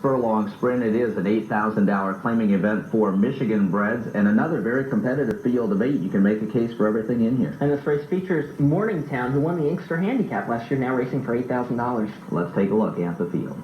Furlong Sprint. It is an $8,000 claiming event for Michigan breds and another very competitive field of 8. You can make a case for everything in here. And this race features Morningtown, who won the Inkster Handicap last year, now racing for $8,000. Let's take a look at the field.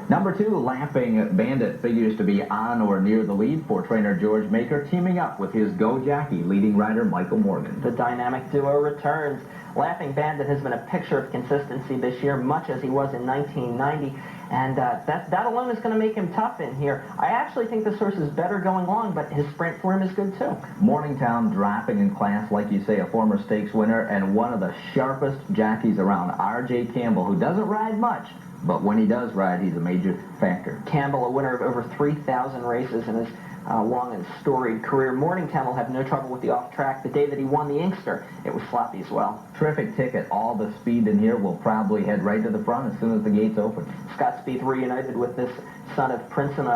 Number 2, Laughing Bandit, figures to be on or near the lead for trainer George Maker, teaming up with his Go Jockey, leading rider Michael Morgan. The dynamic duo returns. Laughing Bandit has been a picture of consistency this year, much as he was in 1990, and that alone is going to make him tough in here. I actually think this horse is better going long, but his sprint form is good too. Morningtown dropping in class, like you say, a former stakes winner and one of the sharpest jockeys around, R.J. Campbell, who doesn't ride much, but when he does ride, he's a major factor. Campbell, a winner of over 3,000 races in his long and storied career. Morningtown will have no trouble with the off-track. The day that he won the Inkster, it was sloppy as well. Terrific Ticket. All the speed in here will probably head right to the front as soon as the gates open. Scott Spieth reunited with this son of Princeton.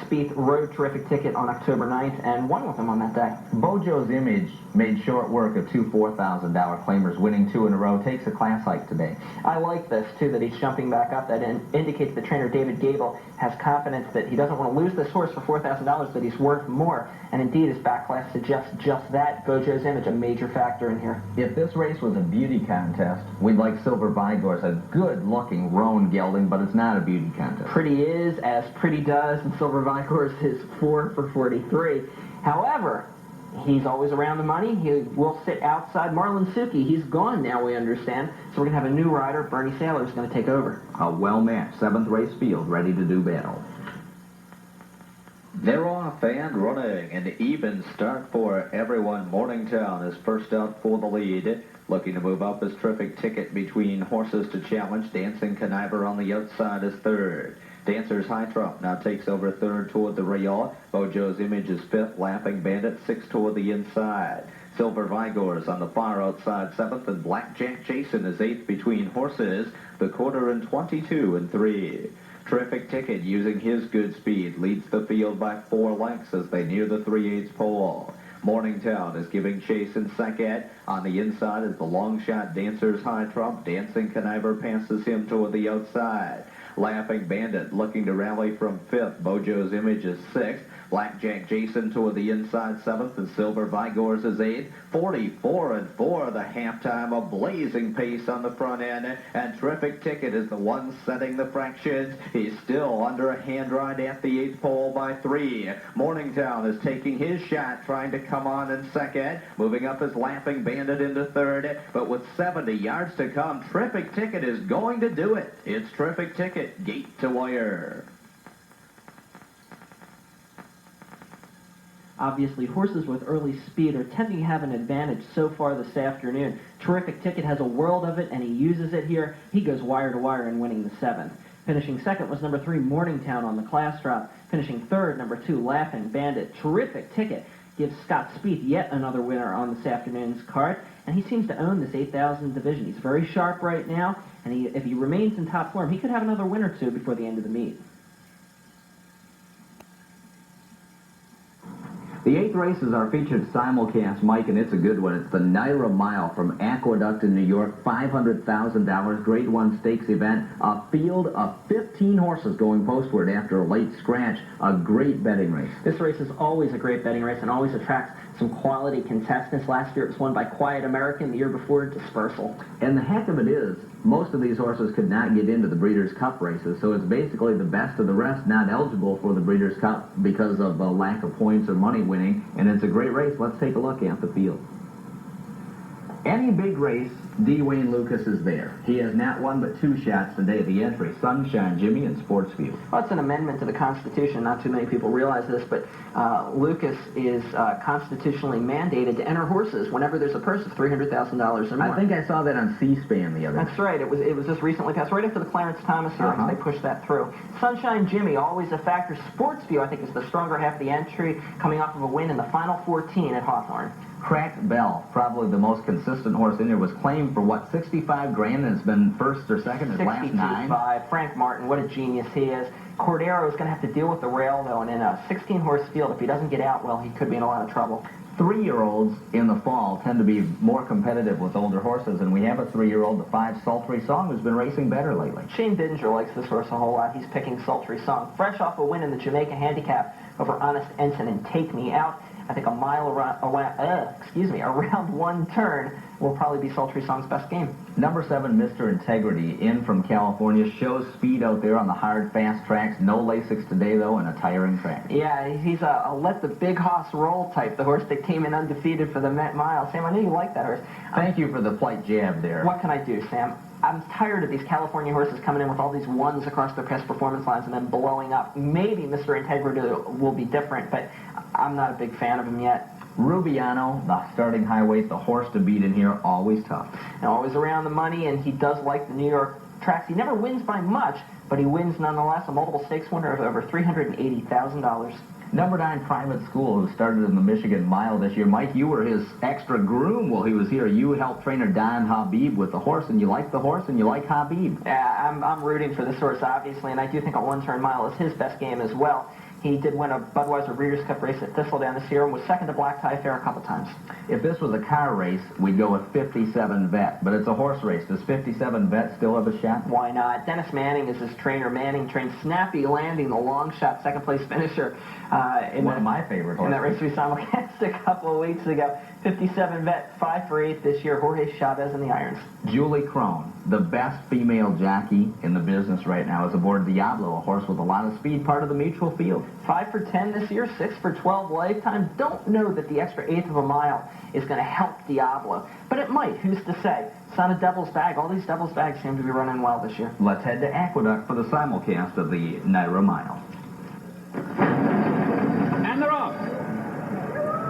Spieth rode Terrific Ticket on October 9th and won with him on that day. Bojo's Image made short work of 2 $4,000 claimers, winning 2 in a row. Takes a class hike today. I like this, too, that he's jumping back up. That indicates that trainer David Gable has confidence that he doesn't want to lose this horse for $4,000, that he's worth more. And indeed, his back class suggests just that. Bojo's Image, a major factor in here. If this race was a beauty contest, we'd like Silver Vigor's a good-looking roan gelding, but it's not a beauty contest. Pretty is as pretty does, and Silver Vigor's is 4 for 43. However, he's always around the money. He will sit outside. Marlon Suki, he's gone now, we understand. So we're going to have a new rider. Bernie Saylor is going to take over. A well-matched 7th race field ready to do battle. They're off and running. An even start for everyone. Morningtown is first out for the lead. Looking to move up is Terrific Ticket between horses to challenge. Dancing Conniver on the outside is 3rd. Dancer's High Trump now takes over 3rd toward the rail. Bojo's Image is 5th. Laughing Bandit 6th toward the inside. Silver Vigor's on the far outside 7th, and Blackjack Jason is 8th between horses. The quarter in 22 and 3. Terrific Ticket, using his good speed, leads the field by 4 lengths as they near the 3/8 pole. Morningtown is giving chase in second. On the inside is the long shot Dancer's High Trump. Dancing Conniver passes him toward the outside. Laughing Bandit looking to rally from 5th. Bojo's Image is 6th. Blackjack Jason toward the inside 7th, and Silver Vigor's is 8th. 44 and 4, the halftime, a blazing pace on the front end, and Terrific Ticket is the one setting the fractions. He's still under a hand ride at the 8th pole by 3. Morningtown is taking his shot, trying to come on in second. Moving up is Laughing Bandit into 3rd, but with 70 yards to come, Terrific Ticket is going to do it. It's Terrific Ticket, gate to wire. Obviously, horses with early speed are tending to have an advantage so far this afternoon. Terrific Ticket has a world of it, and he uses it here. He goes wire to wire in winning the 7th. Finishing 2nd was number 3, Morningtown on the class drop. Finishing 3rd, number 2, Laughing Bandit. Terrific Ticket gives Scott Spieth yet another winner on this afternoon's card, and he seems to own this 8,000 division. He's very sharp right now, and if he remains in top form, he could have another win or 2 before the end of the meet. The 8th race is our featured simulcast, Mike, and it's a good one. It's the NYRA Mile from Aqueduct in New York, $500,000 Grade 1 stakes event. A field of 15 horses going postward after a late scratch. A great betting race. This race is always a great betting race and always attracts some quality contestants. Last year it was won by Quiet American. The year before, Dispersal. And the heck of it is, most of these horses could not get into the Breeders' Cup races, so it's basically the best of the rest not eligible for the Breeders' Cup because of the lack of points or money winning, and it's a great race. Let's take a look at the field. Any big race, D. Wayne Lucas is there. He has not one but 2 shots today. The entry, Sunshine Jimmy and Sportsview. Well, it's an amendment to the Constitution. Not too many people realize this, but Lucas is constitutionally mandated to enter horses whenever there's a purse of $300,000 or more. I think I saw that on C-SPAN the other day. That's right. It was just recently passed right after the Clarence Thomas hearings. They pushed that through. Sunshine Jimmy, always a factor. Sportsview, I think, is the stronger half of the entry, coming off of a win in the Final 14 at Hawthorne. Cracked Bell, probably the most consistent horse in here, was claimed for what, 65 grand, and it's been first or second his last 9. 62.5. Frank Martin, what a genius he is. Cordero is going to have to deal with the rail, though, and in a 16-horse field, if he doesn't get out well, he could be in a lot of trouble. 3-year-olds in the fall tend to be more competitive with older horses, and we have a 3-year-old, the 5 Sultry Song, who's been racing better lately. Shane Bidinger likes this horse a whole lot. He's picking Sultry Song. Fresh off a win in the Jamaica Handicap over Honest Ensign and Take Me Out. I think a mile around one turn will probably be Sultry Song's best game. Number 7, Mr. Integrity, in from California, shows speed out there on the hard, fast tracks. No Lasix today, though, and a tiring track. Yeah, he's a let the big hoss roll type, the horse that came in undefeated for the Met Mile. Sam, I know you like that horse. Thank you for the flight jab there. What can I do, Sam? I'm tired of these California horses coming in with all these ones across their past performance lines and then blowing up. Maybe Mr. Integrity will be different, but I'm not a big fan of him yet. Rubiano, the starting high weight, the horse to beat in here, always tough. And always around the money, and he does like the New York tracks. He never wins by much, but he wins nonetheless. A multiple stakes winner of over $380,000. Number 9, Private School, who started in the Michigan Mile this year. Mike, you were his extra groom while he was here. You helped trainer Don Habib with the horse, and you like the horse, and you like Habib. Yeah, I'm rooting for this horse, obviously, and I do think a one-turn mile is his best game as well. He did win a Budweiser Breeders' Cup race at Thistledown this year and was second to Black Tie Fair a couple times. If this was a car race, we'd go with 57 Vet, but it's a horse race. Does 57 Vet still have a shot? Why not? Dennis Manning is his trainer. Manning trained Snappy Landing, the long shot second-place finisher. One of my favorite horses. In that race we simulcast a couple of weeks ago. 57 Vet, 5 for 8 this year. Jorge Chavez in the irons. Julie Crone, the best female jockey in the business right now, is aboard Diablo, a horse with a lot of speed, part of the mutual field. 5 for 10 this year, 6 for 12 lifetime. Don't know that the extra eighth of a mile is going to help Diablo, but it might. Who's to say? It's not a devil's bag. All these devil's bags seem to be running well this year. Let's head to Aqueduct for the simulcast of the NYRA Mile. And they're off.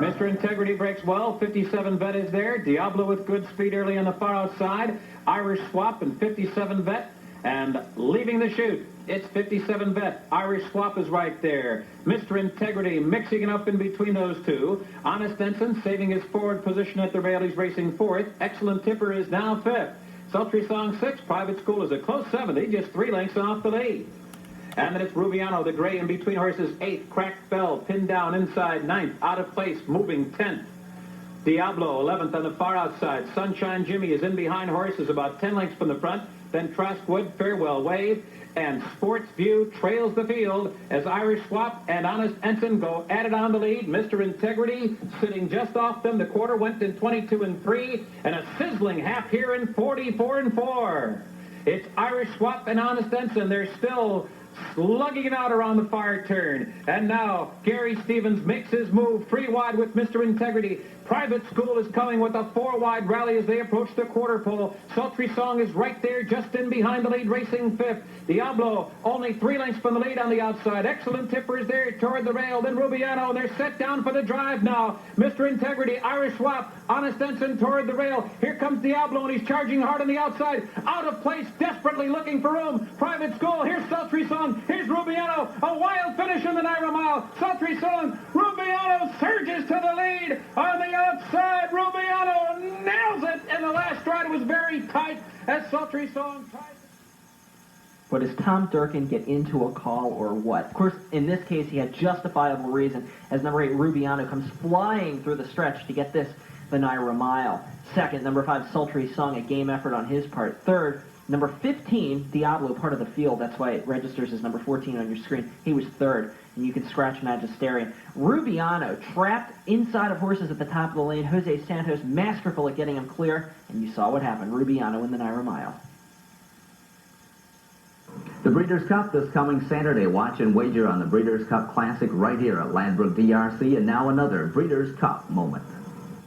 Mr. Integrity breaks well. 57 Vet is there. Diablo with good speed early on the far outside. Irish Swap and 57 Vet. And leaving the chute, it's 57 Vet. Irish Swap is right there. Mr. Integrity mixing it up in between those two. Honest Ensign saving his forward position at the rail. He's racing 4th. Excellent Tipper is now 5th. Sultry Song 6. Private School is a close 70, just 3 lengths off the lead. And then it's Rubiano, the gray in between horses, 8th. Cracked Bell, pinned down inside 9th. Out of place, moving 10th. Diablo, 11th on the far outside. Sunshine Jimmy is in behind horses, about 10 lengths from the front. Then Traskwood, Farewell Wave, and Sports View trails the field as Irish Swap and Honest Ensign go at it on the lead. Mr. Integrity sitting just off them. The quarter went in 22 and 3, and a sizzling half here in 44 and 4. It's Irish Swap and Honest Ensign. They're still slugging it out around the far turn. And now Gary Stevens makes his move 3 wide with Mr. Integrity. Private School is coming with a 4-wide rally as they approach the quarter pole. Sultry Song is right there just in behind the lead, racing 5th. Diablo only 3 lengths from the lead on the outside. Excellent Tipper is there toward the rail. Then Rubiano. They're set down for the drive now. Mr. Integrity, Irish Swap, Honest Ensign toward the rail. Here comes Diablo, and he's charging hard on the outside. Out of place, desperately looking for room. Private School, here's Sultry Song. Here's Rubiano. A wild finish in the NYRA Mile. Sultry Song. Rubiano surges to the lead. On the outside, Rubiano nails it. And the last stride was very tight as Sultry Song tied. But does Tom Durkin get into a call or what? Of course, in this case, he had justifiable reason as number 8, Rubiano, comes flying through the stretch to get this, the NYRA Mile. Second, number 5, Sultry Song, a game effort on his part. Third, number 15, Diablo, part of the field. That's why it registers as number 14 on your screen. He was third, and you can scratch Magisterian. Rubiano, trapped inside of horses at the top of the lane. Jose Santos, masterful at getting him clear, and you saw what happened. Rubiano in the NYRA Mile. The Breeders' Cup this coming Saturday. Watch and wager on the Breeders' Cup Classic right here at Ladbroke DRC. And now another Breeders' Cup moment.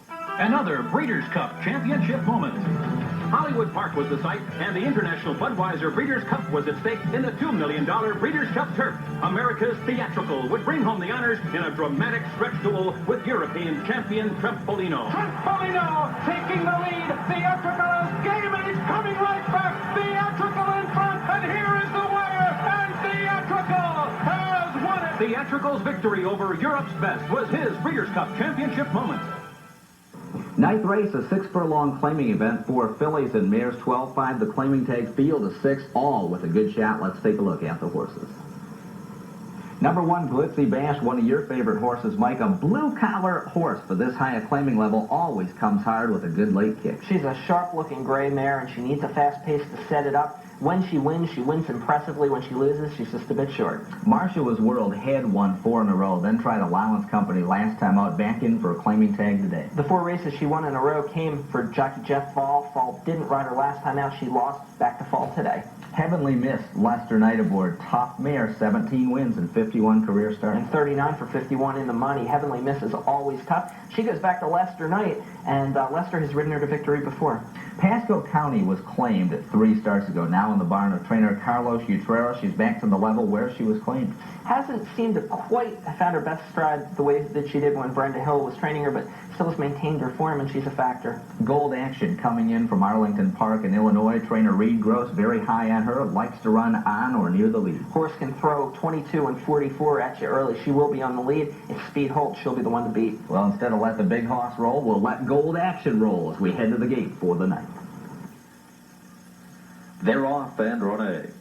Another Breeders' Cup championship moment. Hollywood Park was the site, and the International Budweiser Breeders' Cup was at stake in the $2 million Breeders' Cup Turf. America's Theatrical would bring home the honors in a dramatic stretch duel with European champion Trempolino. Trempolino taking the lead. Theatrical is game, and he's coming right back. Theatrical in front, and here is the winner. And Theatrical has won it. Theatrical's victory over Europe's best was his Breeders' Cup championship moment. Ninth race, a 6-furlong claiming event for fillies and mares. 12-5, the claiming tag field, a 6, all with a good shot. Let's take a look at the horses. Number 1, Glitzy Bash, one of your favorite horses, Mike. A blue-collar horse for this high a claiming level always comes hard with a good late kick. She's a sharp-looking gray mare, and she needs a fast pace to set it up. When she wins impressively. When she loses, she's just a bit short. Marsha's World had won 4 in a row, then tried Allowance Company last time out, back in for a claiming tag today. The 4 races she won in a row came for jockey Jeff Fall. Fall didn't ride her last time out. She lost, back to Fall today. Heavenly Miss, Lester Knight aboard. Tough mare, 17 wins and 51 career starts. And 39 for 51 in the money. Heavenly Miss is always tough. She goes back to Lester Knight, and Lester has ridden her to victory before. Pasco County was claimed 3 starts ago. Now in the barn of trainer Carlos Utrera. She's back to the level where she was claimed. Hasn't seemed to quite have found her best stride the way that she did when Brenda Hill was training her, but still has maintained her form, and she's a factor. Gold Action coming in from Arlington Park in Illinois. Trainer Reed Gross very high on her. Likes to run on or near the lead. Horse can throw 22 and 44 at you early. She will be on the lead. If speed holds, she'll be the one to beat. Well, instead of let the big horse roll, we'll let Gold Action roll as we head to the gate for the night. They're off and running.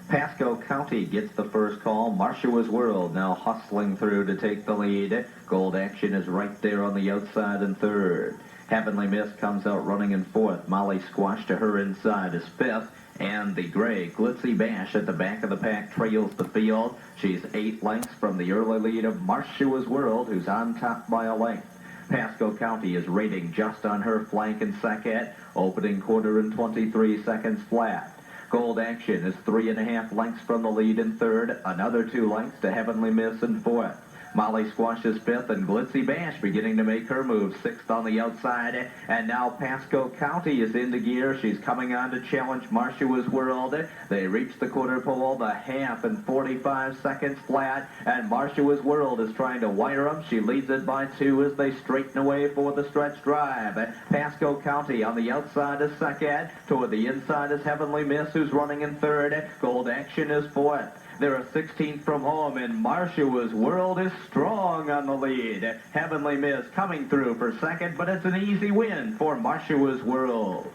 Pasco County gets the first call. Marsha's World now hustling through to take the lead. Gold Action is right there on the outside in 3rd. Heavenly Miss comes out running in 4th. Molly Squash to her inside is 5th. And the gray Glitzy Bash at the back of the pack trails the field. She's 8 lengths from the early lead of Marsha's World, who's on top by a length. Pasco County is rating just on her flank in 2nd. Opening quarter in 23 seconds flat. Gold Action is 3.5 lengths from the lead in 3rd. Another 2 lengths to Heavenly Miss in 4th. Molly Squash is 5th, and Glitzy Bash beginning to make her move. 6th on the outside, and now Pasco County is into gear. She's coming on to challenge Marsha's World. They reach the quarter pole, the half in 45 seconds flat, and Marsha's World is trying to wire them. She leads it by 2 as they straighten away for the stretch drive. Pasco County on the outside is 2nd. Toward the inside is Heavenly Miss, who's running in 3rd. Gold Action is 4th. They're a 16th from home, and Marsha's World is strong on the lead. Heavenly Miss coming through for 2nd, but it's an easy win for Marsha's World.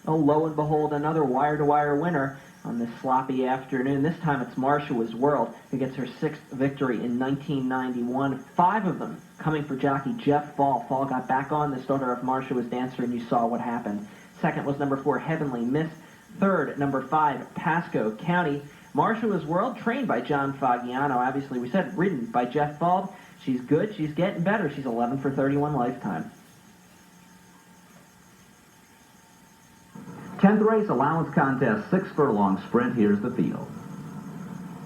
Oh, lo and behold, another wire-to-wire winner on this sloppy afternoon. This time it's Marsha's World, who gets her 6th victory in 1991. 5 of them coming for jockey Jeff Fall. Fall got back on. This daughter of Marsha was dancer, and you saw what happened. 2nd was number 4, Heavenly Miss. 3rd, number 5, Pasco County. Marsha's World, trained by John Fagiano. Obviously, we said ridden by Jeff Bald. She's good. She's getting better. She's 11 for 31 lifetime. 10th race, allowance contest, 6 furlong sprint. Here's the field.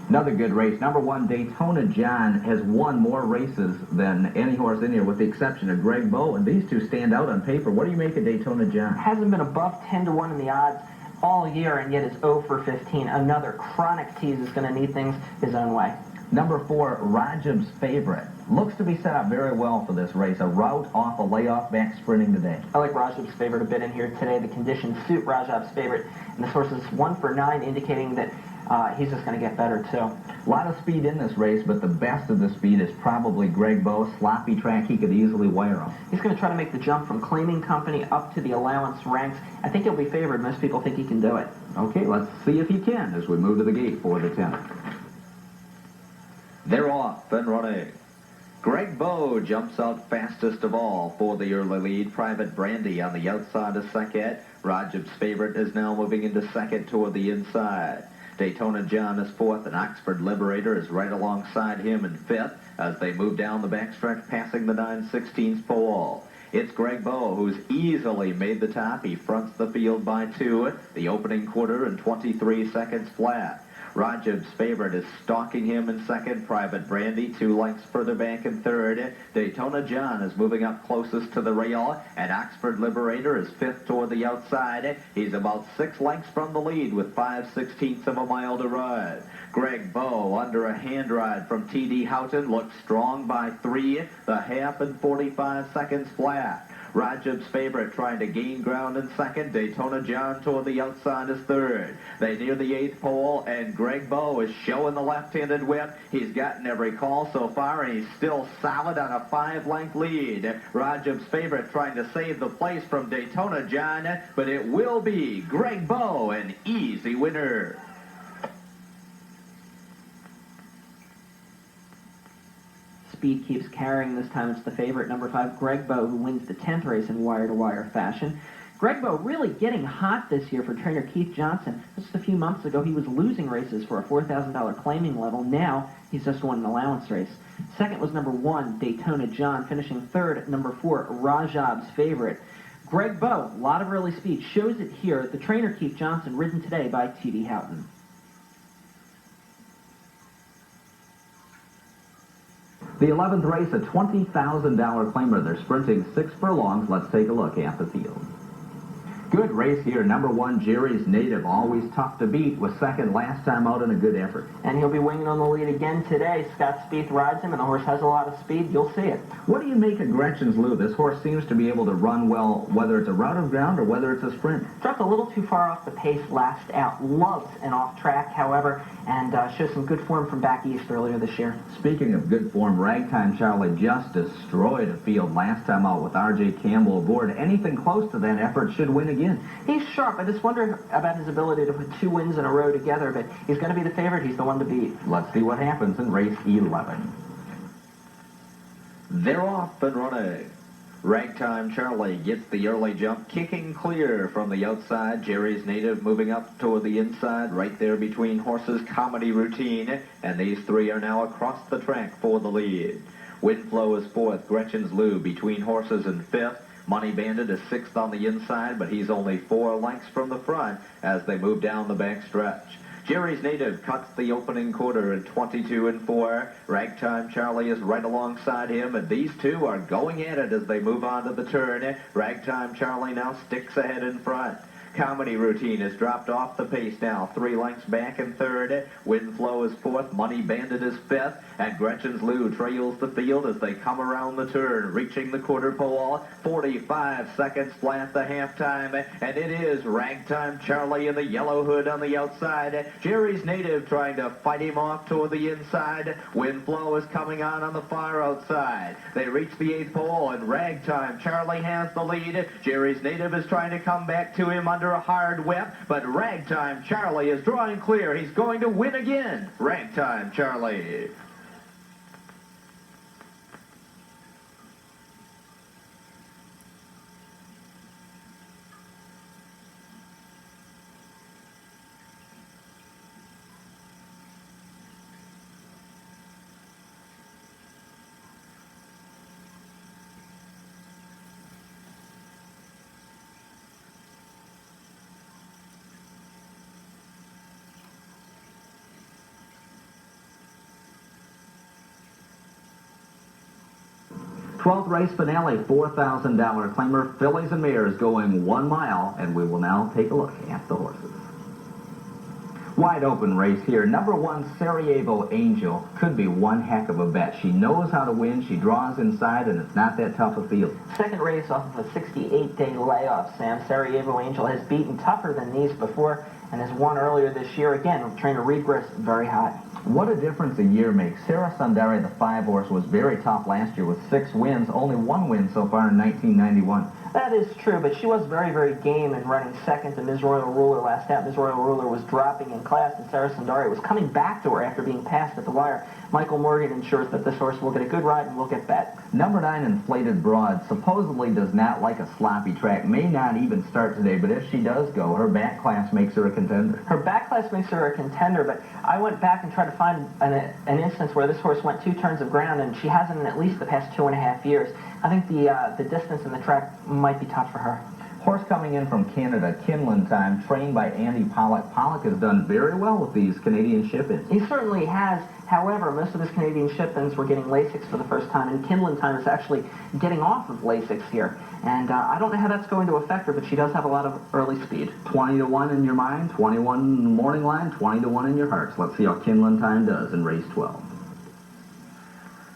Another good race. Number 1, Daytona John has won more races than any horse in here, with the exception of Greg Bowe, and these two stand out on paper. What do you make of Daytona John? Hasn't been above 10 to 1 in the odds all year, and yet is 0 for 15. Another chronic tease is going to need things his own way. Number 4, Rajab's Favorite. Looks to be set up very well for this race. A route off a layoff, back sprinting today. I like Rajab's Favorite a bit in here today. The conditions suit Rajab's Favorite, and this horse is 1 for 9, indicating that he's just going to get better, too. A lot of speed in this race, but the best of the speed is probably Greg Bowe. Sloppy track, he could easily wire him. He's going to try to make the jump from claiming company up to the allowance ranks. I think he'll be favored. Most people think he can do it. Okay, let's see if he can as we move to the gate for the 10th. They're off and running. Greg Bowe jumps out fastest of all for the early lead. Private Brandy on the outside of 2nd. Rajab's Favorite is now moving into 2nd toward the inside. Daytona John is 4th, and Oxford Liberator is right alongside him in 5th as they move down the backstretch, passing the 9/16 pole. It's Greg Bowe who's easily made the top. He fronts the field by 2, the opening quarter in 23 seconds flat. Rajab's Favorite is stalking him in 2nd. Private Brandy 2 lengths further back in 3rd. Daytona John is moving up closest to the rail, and Oxford Liberator is 5th toward the outside. He's about 6 lengths from the lead with 5/16 of a mile to ride. Greg Bowe, under a hand ride from T.D. Houghton, looks strong by 3, the half in 45 seconds flat. Rajab's Favorite trying to gain ground in 2nd. Daytona John toward the outside is 3rd. They near the 8th pole, and Greg Bowe is showing the left-handed whip. He's gotten every call so far, and he's still solid on a 5-length lead. Rajab's Favorite trying to save the place from Daytona John, but it will be Greg Bowe, an easy winner. speed keeps carrying. This time it's the favorite, number 5, Greg Bow, who wins the 10th race in wire-to-wire fashion. Greg Bow really getting hot this year for trainer Keith Johnson. Just a few months ago, he was losing races for a $4,000 claiming level. Now, he's just won an allowance race. Second was number 1, Daytona John. Finishing third, number 4, Rajab's favorite. Greg Bow, a lot of early speed, shows it here. The trainer Keith Johnson, ridden today by T.D. Houghton. The 11th race, a $20,000 claimer. They're sprinting 6 furlongs. Let's take a look at the field. Good race here. Number 1, Jerry's Native, always tough to beat, was second last time out in a good effort. And he'll be winging on the lead again today. Scott Spieth rides him, and the horse has a lot of speed. You'll see it. What do you make of Gretchen's Lou? This horse seems to be able to run well, whether it's a route of ground or whether it's a sprint. Dropped a little too far off the pace last out. Loves an off-track, however, and shows some good form from back east earlier this year. Speaking of good form, Ragtime Charlie just destroyed a field last time out with R.J. Campbell aboard. Anything close to that effort should win again. He's sharp. I just wonder about his ability to put 2 wins in a row together, but he's going to be the favorite. He's the one to beat. Let's see what happens in race 11. They're off and running. Ragtime Charlie gets the early jump, kicking clear from the outside. Jerry's Native moving up toward the inside, right there between horses Comedy Routine, and these 3 are now across the track for the lead. Windflow is 4th, Gretchen's Lou between horses in 5th. Money Bandit is 6th on the inside, but he's only 4 lengths from the front as they move down the back stretch. Jerry's Native cuts the opening quarter at 22 and 4. Ragtime Charlie is right alongside him, and these 2 are going at it as they move on to the turn. Ragtime Charlie now sticks ahead in front. Comedy Routine has dropped off the pace now, 3 lengths back in 3rd. Windflow is 4th, Money Bandit is 5th, and Gretchen's Lou trails the field as they come around the turn, reaching the quarter pole. 45 seconds flat the halftime, and it is Ragtime Charlie in the yellow hood on the outside. Jerry's Native trying to fight him off toward the inside. Windflow is coming on the far outside. They reach the 8th pole, and Ragtime Charlie has the lead. Jerry's Native is trying to come back to him under a hard whip, but Ragtime Charlie is drawing clear. He's going to win again. Ragtime Charlie. Twelfth race finale, $4,000 claimer, fillies and mares going 1 mile, and we will now take a look at the horses. Wide open race here. Number 1, Sarajevo Angel, could be one heck of a bet. She knows how to win, she draws inside, and it's not that tough a field. Second race off of a 68-day layoff, Sam. Sarajevo Angel has beaten tougher than these before and has won earlier this year. Again, trainer Regress, very hot. What a difference a year makes. Sarah Sundari, the 5 horse, was very tough last year with 6 wins, only 1 win so far in 1991. That is true, but she was very, very game in running second to Ms. Royal Ruler last out. Ms. Royal Ruler was dropping in class, and Sarah Sundari was coming back to her after being passed at the wire. Michael Morgan ensures that this horse will get a good ride and will get bet. Number 9, Inflated Broad, supposedly does not like a sloppy track, may not even start today, but if she does go, her back class makes her a contender. Her back class makes her a contender, but I went back and tried to find an instance where this horse went 2 turns of ground, and she hasn't in at least the past 2.5 years. I think the distance in the track might be tough for her. Horse coming in from Canada, Kinlan Time, trained by Andy Pollock. Pollock has done very well with these Canadian ship-ins. He certainly has. However, most of his Canadian ship-ins were getting Lasix for the first time, and Kinlan Time is actually getting off of Lasix here. And I don't know how that's going to affect her, but she does have a lot of early speed. 20 to 1 in your mind, 21 morning line, 20 to 1 in your hearts. Let's see how Kinlan Time does in race 12.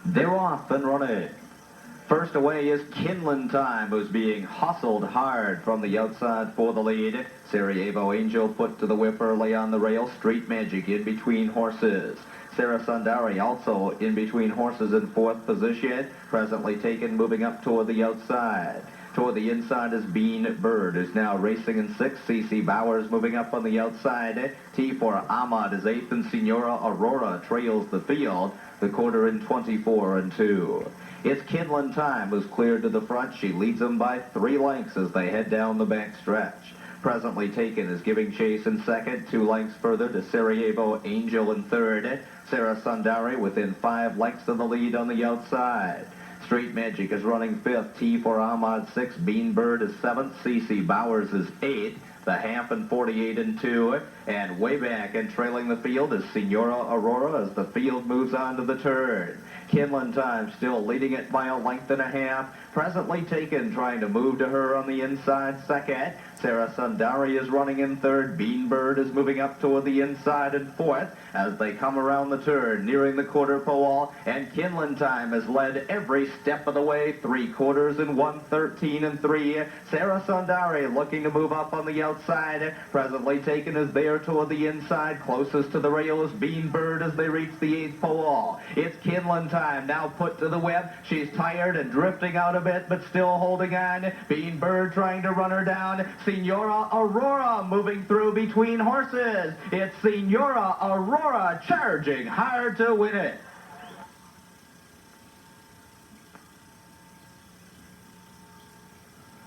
They're off and running. First away is Kinlan Time, who's being hustled hard from the outside for the lead. Sarajevo Angel put to the whip early on the rail. Street Magic in between horses. Sarah Sundari also in between horses in 4th position. Presently taken, moving up toward the outside. Toward the inside is Bean Bird, who's now racing in 6th. CC Bowers moving up on the outside. T for Ahmad is 8th, and Senora Aurora trails the field. The quarter in 24 and 2. It's Kinlan Time who's cleared to the front. She leads them by 3 lengths as they head down the back stretch. Presently Taken is giving chase in 2nd. 2 lengths further to Sarajevo Angel in 3rd. Sarah Sundari within 5 lengths of the lead on the outside. Street Magic is running 5th. T for Ahmad 6th. Bean Bird is 7th. CC Bowers is 8th. The half in 48 and 2. And way back and trailing the field is Senora Aurora as the field moves on to the turn. Kinlan Time still leading it by a length and a half. Presently Taken trying to move to her on the inside 2nd. Sarah Sundari is running in 3rd. Bean Bird is moving up toward the inside in 4th as they come around the turn, nearing the quarter pole. And Kinlan Time has led every step of the way, 3 quarters in 1:13 and 3. Sarah Sundari looking to move up on the outside. Presently Taken is there toward the inside. Closest to the rail is Bean Bird as they reach the 8th pole. It's Kinlan Time now put to the web. She's tired and drifting out a bit, but still holding on. Bean Bird trying to run her down. Senora Aurora moving through between horses. It's Senora Aurora charging hard to win it.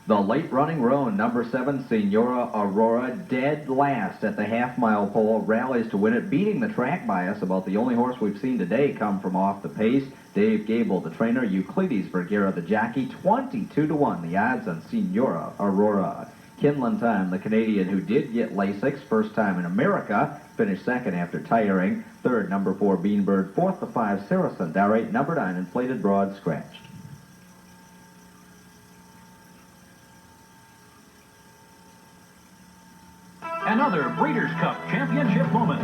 The late-running roan, number 7, Senora Aurora, dead last at the half-mile pole, rallies to win it, beating the track bias. About the only horse we've seen today come from off the pace. Dave Gable, the trainer, Euclides Vergara, the jockey, 22-1, the odds on Senora Aurora. Kinlan Time, the Canadian who did get Lasix, first time in America, finished 2nd after tiring. 3rd, number 4, Bean Bird. 4th, the 5, Sarah Sundari. Number 9, Inflated Broad, scratched. Another Breeders' Cup Championship moment.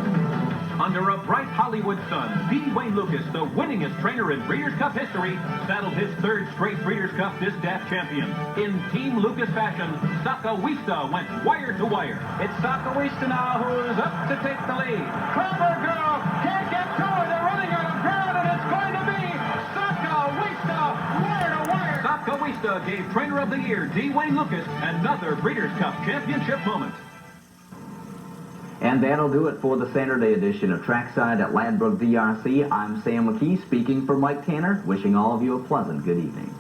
Under a bright Hollywood sun, D. Wayne Lucas, the winningest trainer in Breeders' Cup history, saddled his 3rd straight Breeders' Cup Distaff champion. In Team Lucas fashion, Sakawista went wire to wire. It's Sakawista now who's up to take the lead. Clever girl can't get to her. They're running out of ground, and it's going to be Sakawista wire to wire. Sakawista gave Trainer of the Year D. Wayne Lucas another Breeders' Cup Championship moment. And that'll do it for the Saturday edition of Trackside at Ladbroke DRC. I'm Sam McKee speaking for Mike Tanner, wishing all of you a pleasant good evening.